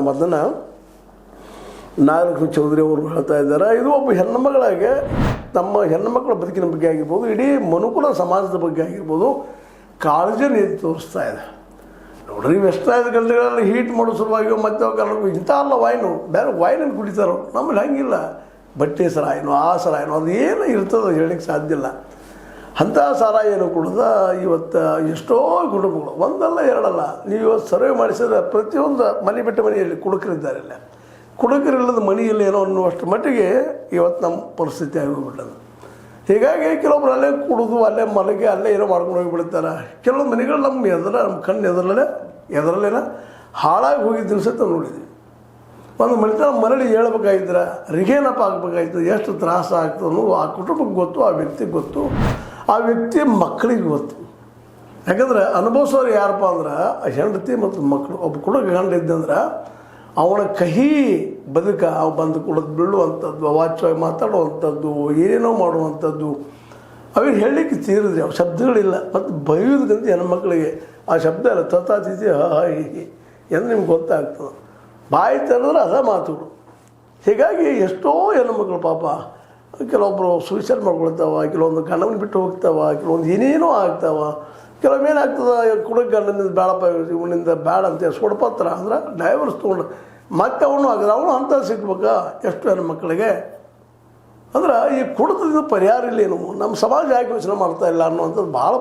ಅದನ್ನು ನಾಗಲಕ್ಷ್ಮಿ ಚೌಧರಿ ಅವರು ಹೇಳ್ತಾ ಇದ್ದಾರೆ. ಇದು ಒಬ್ಬ ಹೆಣ್ಣುಮಗಳಾಗಿ ನಮ್ಮ ಹೆಣ್ಣುಮಕ್ಕಳ ಬದುಕಿನ ಬಗ್ಗೆ ಆಗಿರ್ಬೋದು, ಇಡೀ ಮನುಕುಲ ಸಮಾಜದ ಬಗ್ಗೆ ಆಗಿರ್ಬೋದು, ಕಾಳಜಿ ನೀತಿ ತೋರಿಸ್ತಾ ಇದೆ. ನೋಡ್ರಿ, ವೆಸ್ಟರ್ನೈಸ್ ಕಂಟ್ರಿಗಳಲ್ಲಿ ಹೀಟ್ ಮಾಡೋ ಸಲುವಾಗಿ ಮತ್ತು ಕಾರಣಕ್ಕೂ ಇಂಥ ಅಲ್ಲ ವೈನು, ಬೇರೆ ವೈನನ್ನು ಕುಡಿತಾರೋ. ನಮ್ಮಲ್ಲಿ ಹಂಗಿಲ್ಲ. ಬಟ್ಟೆ ಸರಾಯಿನೋ ಆ ಸರಾಯಿನೋ ಅದು ಏನು ಇರ್ತದೆ ಹೇಳಲಿಕ್ಕೆ ಸಾಧ್ಯ ಇಲ್ಲ. ಅಂಥ ಸಾರಾಯಿಯನ್ನು ಕುಡಿದ ಇವತ್ತು ಎಷ್ಟೋ ಕುಟುಂಬಗಳು, ಒಂದಲ್ಲ ಎರಡಲ್ಲ, ನೀವು ಇವತ್ತು ಸರ್ವೆ ಮಾಡಿಸಿದ್ರೆ ಪ್ರತಿಯೊಂದು ಮನೆ ಬಿಟ್ಟ ಮನೆಯಲ್ಲಿ ಕುಡುಕರಿದ್ದಾರೆ. ಇಲ್ಲ ಕುಡುಕರಿಲ್ಲದ ಮನೆಯಲ್ಲಿ ಏನೋ ಅನ್ನುವಷ್ಟು ಮಟ್ಟಿಗೆ ಇವತ್ತು ನಮ್ಮ ಪರಿಸ್ಥಿತಿ ಆಗೋಗ್ಬಿಟ್ಟದು. ಹೀಗಾಗಿ ಕೆಲವೊಬ್ರು ಅಲ್ಲೇ ಕುಡಿದು ಅಲ್ಲೇ ಮಲಗಿ ಅಲ್ಲೇ ಏನೋ ಮಾಡ್ಕೊಂಡು ಹೋಗಿಬಿಡ್ತಾರೆ. ಕೆಲವೊಂದು ಮನೆಗಳು ನಮ್ಮ ಕಣ್ಣು ಎದರಲ್ಲೇನ ಹಾಳಾಗಿ ಹೋಗಿದ್ದು ಸಹಿತ ನೋಡಿದ್ವಿ. ಒಂದು ಮನೆತನ ಮರಳಿ ಹೇಳ್ಬೇಕಾಗಿದ್ರೆ ರಿಗೇನಪ್ಪ ಆಗಬೇಕಾಯ್ತು, ಎಷ್ಟು ತ್ರಾಸ ಆಗ್ತದೆ ಅನ್ನೋದು ಆ ಕುಟುಂಬಕ್ಕೆ ಗೊತ್ತು, ಆ ವ್ಯಕ್ತಿಗೆ ಗೊತ್ತು, ಆ ವ್ಯಕ್ತಿ ಮಕ್ಕಳಿಗೆ ಗೊತ್ತು. ಯಾಕಂದ್ರೆ ಅನುಭವಿಸೋರು ಯಾರಪ್ಪ ಅಂದ್ರೆ ಹೆಂಡತಿ ಮತ್ತು ಮಕ್ಕಳು. ಒಬ್ಬ ಕುಡುಕ ಗಂಡ ಇದ್ದಂದ್ರೆ ಅವನ ಕಹಿ ಬದುಕ ಅವು ಬಂದು ಕುಡಿದು ಬೀಳುವಂಥದ್ದು, ಅವಾಚ್ಯವಾಗಿ ಮಾತಾಡುವಂಥದ್ದು, ಏನೇನೋ ಮಾಡುವಂಥದ್ದು, ಅವೇನು ಹೇಳಲಿಕ್ಕೆ ತೀರಿದ್ರಿ. ಅವು ಶಬ್ದಗಳಿಲ್ಲ. ಮತ್ತು ಬೈಯೋದಕ್ಕಂತ ಹೆಣ್ಮಕ್ಳಿಗೆ ಆ ಶಬ್ದ ಇಲ್ಲ. ತತಾತಿಥಿ ಹಿ ಎಂದು ನಿಮ್ಗೆ ಗೊತ್ತಾಗ್ತದೆ. ಬಾಯಿ ತೆರೆದ್ರೆ ಅದ ಮಾತುಗಳು. ಹೀಗಾಗಿ ಎಷ್ಟೋ ಹೆಣ್ಮಕ್ಳು ಪಾಪ ಕೆಲವೊಬ್ಬರು ಸೂಸೈಡ್ ಮಾಡ್ಕೊಳ್ತಾವ, ಕೆಲವೊಂದು ಗಂಡನ ಬಿಟ್ಟು ಹೋಗ್ತಾವ, ಕೆಲವೊಂದು ಏನೇನೋ ಆಗ್ತಾವ. ಕೆಲವೊಮ್ಮೆ ಏನಾಗ್ತದೆ, ಕುಡುಕ ಗಂಡನಿಂದ ಬೇಡಪ್ಪ ಇವನಿಂದ ಬೇಡ ಅಂತ ಸುಡ್ಪತ್ರ ಅಂದ್ರೆ ಡೈವರ್ಸ್ ತೊಗೊಂಡು ಮತ್ತೆ ಅವನು ಆಗಿದೆ. ಅವನು ಅಂತ ಸಿಗ್ಬೇಕಾ ಎಷ್ಟು ಹೆಣ್ಮಕ್ಳಿಗೆ. ಅಂದ್ರೆ ಈ ಕುಡಿತದ ಪರಿಹಾರ ಇಲ್ಲೇನು, ನಮ್ಮ ಸಮಾಜ ಯಾಕೆ ಯೋಚನೆ ಮಾಡ್ತಾ ಇಲ್ಲ ಅನ್ನುವಂಥದ್ದು ಭಾಳ